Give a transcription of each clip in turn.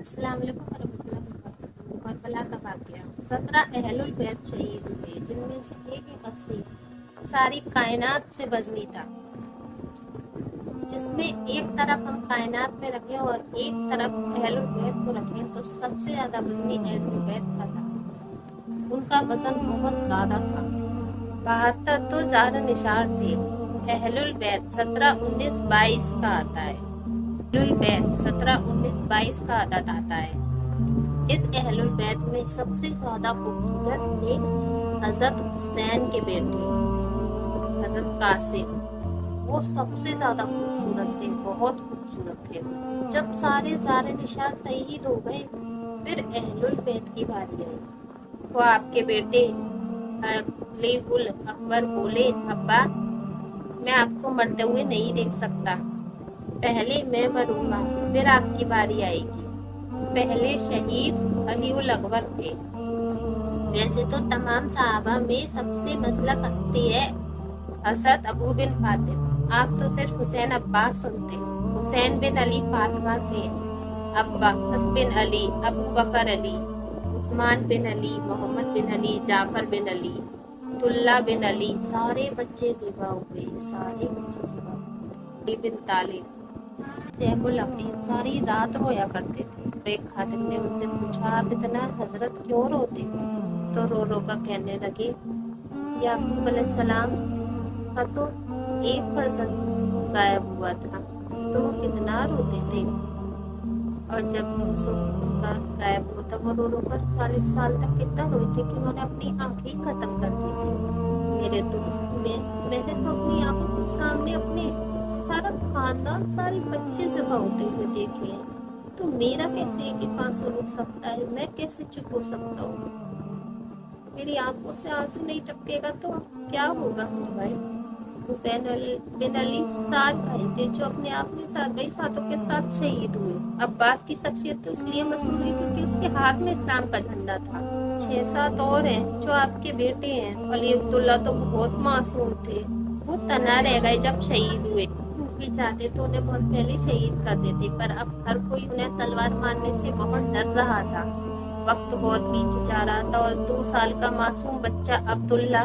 अस्सलाम वालेकुम वरहमतुल्लाहि वबरकातुहू। करबला का वाक़या 17 अहलुल बैत शहीद हुए, जिनमें से एक अस्सी सारी कायनात से बजनी था, जिसमें एक तरफ हम कायनात में रखें और एक तरफ अहलुल बैत को रखें तो सबसे ज्यादा वजनी अहलुल बैत का था। उनका वजन बहुत ज्यादा था। 72 तो जार निशार थे। अहलुल बैत 17, 19, 22 का आता है। अहलुल बैत 17, 19, 22 का आदत आता है। इस अहलुल बैत में सबसे ज्यादा खूबसूरत थे हजरत हुसैन के बेटे हजरत कासिम। वो सबसे ज्यादा खूबसूरत थे, बहुत खूबसूरत थे। जब सारे ज़ारे निशार शहीद हो गए, फिर अहलुल बैत की बारी आई। वो आपके बेटे खलीफुल अकबर बोले, अब्बा मैं आपको मरते हुए नहीं देख सकता, पहले मैं मरूंगा फिर आपकी बारी आएगी। पहले शहीद अलीउल अकबर थे। वैसे तो तमाम सहाबा में सबसे मसलक हस्ती है हजरत अबू बिन फातिम। आप तो सिर्फ हुसैन अब्बास सुनते। हुसैन बिन अली फातिमा से, अब्बास बिन अली, अबू बकर अली, उस्मान बिन अली, मोहम्मद बिन अली, जाफर बिन अली, अब्दुल्ला बिन अली, सारे बच्चे ज़िबा हुए, सारे बच्चे ज़िबा हुए। अली बिन तालिब, जैमुल अब्दीन सारी रात रोया करते थे। एक खादिम ने उनसे पूछा, आप इतना हजरत क्यों रोते? तो रो रो कर कहने लगे, याकूब अलैहिस्सलाम का तो एक फर्जंद गायब हुआ था, तो वो कितना रोते थे। और जब यूसुफ उनका गायब हुआ था, वो रो रो कर 40 साल तक कितना रोए थे कि उन्होंने अपनी आंखें खत्म कर दी थी। मेरे दोस्त मैंने तो अपनी आंखों के सामने अपने सारा खानदान, सारे बच्चे ज़िबा होते हुए देखे हैं, तो मेरा कैसे एक आंसू रुक सकता है? मैं कैसे चुप हो सकता हूँ? मेरी आंखों से आंसू नहीं टपकेगा तो क्या होगा मेरे भाई? हुसैन बिन अली 7 भाई थे जो अपने आप में 7 भाई सातों के साथ शहीद हुए। अब्बास की शख्सियत तो इसलिए मशहूर हुई क्योंकि उसके हाथ में इस्लाम का झंडा था। 6-7 और हैं जो आपके बेटे हैं। अली अब्दुल्ला तो बहुत मासूम थे, वो तना रह गए जब शहीद हुए। सूफी चाहते तो उन्हें बहुत पहले शहीद कर देते, पर अब हर कोई उन्हें तलवार मारने से बहुत डर रहा था। वक्त बहुत पीछे जा रहा था और 2 साल का मासूम बच्चा अब्दुल्ला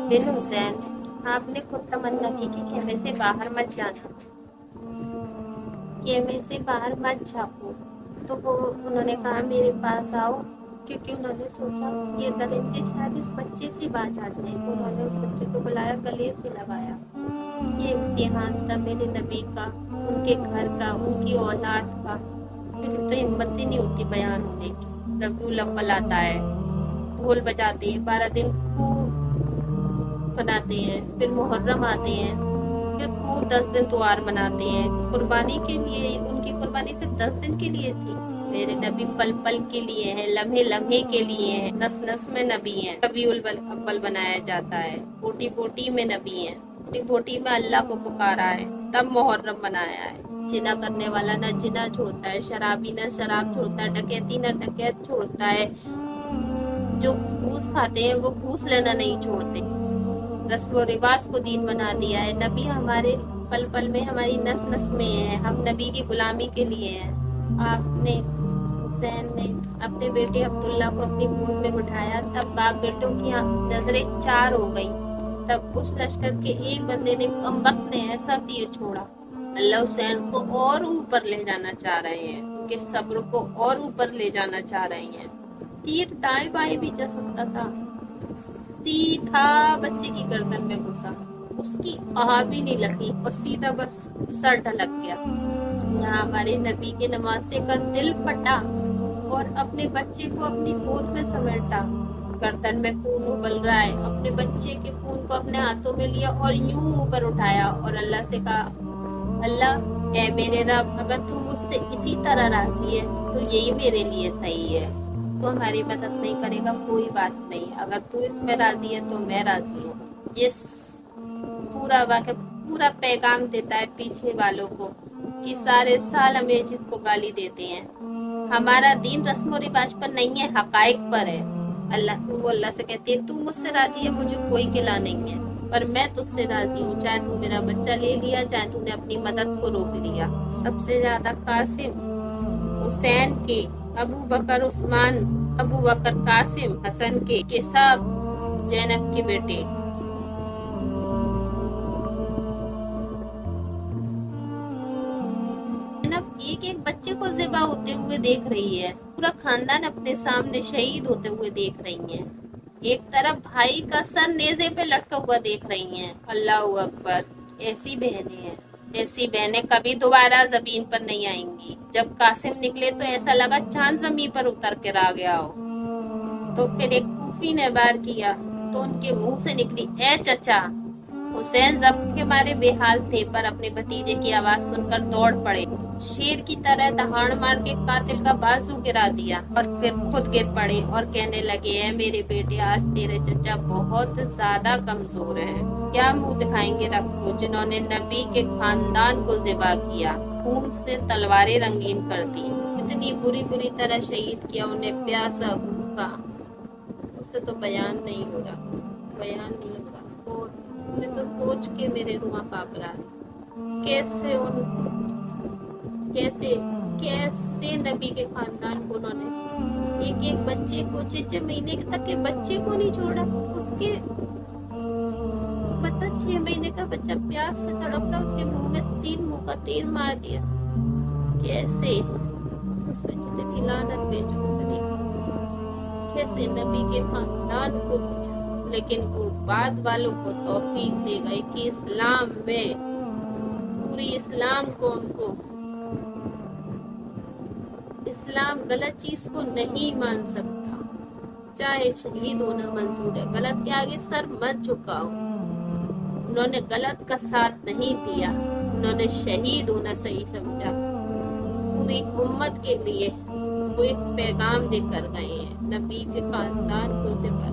बिन हुसैन, आपने खुद तमन्ना की कि खेमे से बाहर मत जाना, खेमे से बाहर मत झाँको, तो वो उन्होंने कहा मेरे पास आओ, क्योंकि उन्होंने सोचा ये दरिंदे शायद इस बच्चे से बाज आ जाए। तो उन्होंने उस बच्चे को बुलाया, गले से लगाया। ये इम्तिहान था मेरे नबी का, उनके घर का, उनकी औलाद का। लेकिन तो हिम्मत ही नहीं होती बयान होने की। रबीउल अव्वल आता है, ढोल बजाते हैं, 12 दिन खूब बनाते हैं, फिर मुहर्रम आते हैं, फिर खूब 10 दिन त्योहार मनाते हैं। कुर्बानी के लिए, उनकी कुर्बानी सिर्फ 10 दिन के लिए थी। मेरे नबी पल पल के लिए है, लम्हे लम्हे के लिए है, नस नस में नबी है। रबीउल अव्वल बनाया जाता है, बोटी बोटी में नबी है, बोटी बोटी में अल्लाह को पुकारा है, तब मुहर्रम बनाया है। जिना करने वाला न जिना छोड़ता है, शराबी न शराब छोड़ता है, डकैती न डकैत छोड़ता है, जो घूस खाते हैं वो घूस लेना नहीं छोड़ते। रस्म रिवाज को दीन बना दिया है। नबी हमारे पल पल में, हमारी नस नस में है, हम नबी की गुलामी के लिए हैं। आपने हुसैन ने अपने बेटे अब्दुल्ला को अपनी गोद में बिठाया, तब बाप बेटों की नजरें 4 हो गई। तब उस लश्कर के एक बंदे ने, कमबख्त ने ऐसा तीर छोड़ा, अल्लाह हुसैन को और ऊपर ले जाना चाह रहे हैं, उनके सब्र को और ऊपर ले जाना चाह रहे हैं। तीर दाएं बाएं भी जा सकता था, सीधा बच्चे की गर्दन में घुसा, उसकी आह भी नहीं लगी और सीधा बस सर ढलक गया। यहाँ हमारे नबी के नवासे का दिल फटा और अपने बच्चे को अपनी गोद में समेटा। गर्दन में खून उबल रहा है, अपने बच्चे के खून को अपने हाथों में लिया और यूं ऊपर उठाया और अल्लाह से कहा, अल्लाह ऐ मेरे रब, अगर तू मुझसे इसी तरह राजी है तो यही मेरे लिए सही है। तो हमारी मदद नहीं करेगा कोई बात नहीं, अगर तू इसमें राजी है तो मैं राजी हूँ। ये पूरा वाक़या पूरा पैगाम देता है पीछे वालों को कि सारे साल हम यजीद को गाली देते हैं, हमारा दीन रस्म और रिवाज पर नहीं है, हकाइक पर है। वो अल्लाह से कहती है, तू मुझसे राजी है, मुझे कोई गिला नहीं है, पर मैं तुझसे राजी हूँ, चाहे तू मेरा बच्चा ले लिया, चाहे तूने अपनी मदद को रोक लिया। सबसे ज्यादा कासिम हुसैन के, अबू बकर उस्मान, अबू बकर कासिम, हसन के सब ज़ैनब के बेटे। ज़ैनब एक एक बच्चे को ज़िबा होते हुए देख रही है, पूरा खानदान अपने सामने शहीद होते हुए देख रही है। एक तरफ भाई का सर नेज़े पे लटका हुआ देख रही हैं। अल्लाह अकबर। ऐसी बहनें हैं, ऐसी बहनें कभी दोबारा जमीन पर नहीं आएंगी। जब कासिम निकले तो ऐसा लगा चांद जमीन पर उतर कर आ गया हो। तो फिर एक कूफी ने वार किया तो उनके मुंह से निकली, ए चचा। हुसैन जब के मारे बेहाल थे, पर अपने भतीजे की आवाज सुनकर दौड़ पड़े। शेर की तरह दहाड़ मार के कातिल का बाजू गिरा दिया और फिर खुद गिर पड़े और कहने लगे, है मेरे बेटे, आज तेरे चचा बहुत ज्यादा कमजोर हैं। क्या मुंह दिखाएंगे रब को, जिन्होंने नबी के खानदान को ज़िबा किया, खून से तलवारें रंगीन कर दी, इतनी बुरी बुरी तरह शहीद किया, उन्हें प्यासा भूखा। उससे तो बयान नहीं हो रहा, बयान नहीं हो रहा। और मैं तो सोच के मेरे रुआ कांप रहा है। कैसे नबी के खानदान को उन्होंने एक एक बच्चे को, 6 महीने तक के बच्चे को नहीं छोड़ा। उसके मतलब 6 महीने का बच्चा प्यास से तड़प रहा, उसके मुंह में 3 मुंह का तीर मार दिया। कैसे उस बच्चे की लानत भेजो, कैसे नबी के खानदान को बचा। लेकिन वो बाद वालों को तौफीक देगा कि इस्लाम में, पूरी इस्लाम को, हमको इस्लाम गलत चीज को नहीं मान सकता। चाहे शहीद होना मंजूर है, गलत के आगे सर मत झुकाओ। उन्होंने गलत का साथ नहीं दिया, उन्होंने शहीद होना सही समझा। पूरी उम्मत के लिए वो एक पैगाम देकर गए हैं, नबी के खानदान को ज़िबा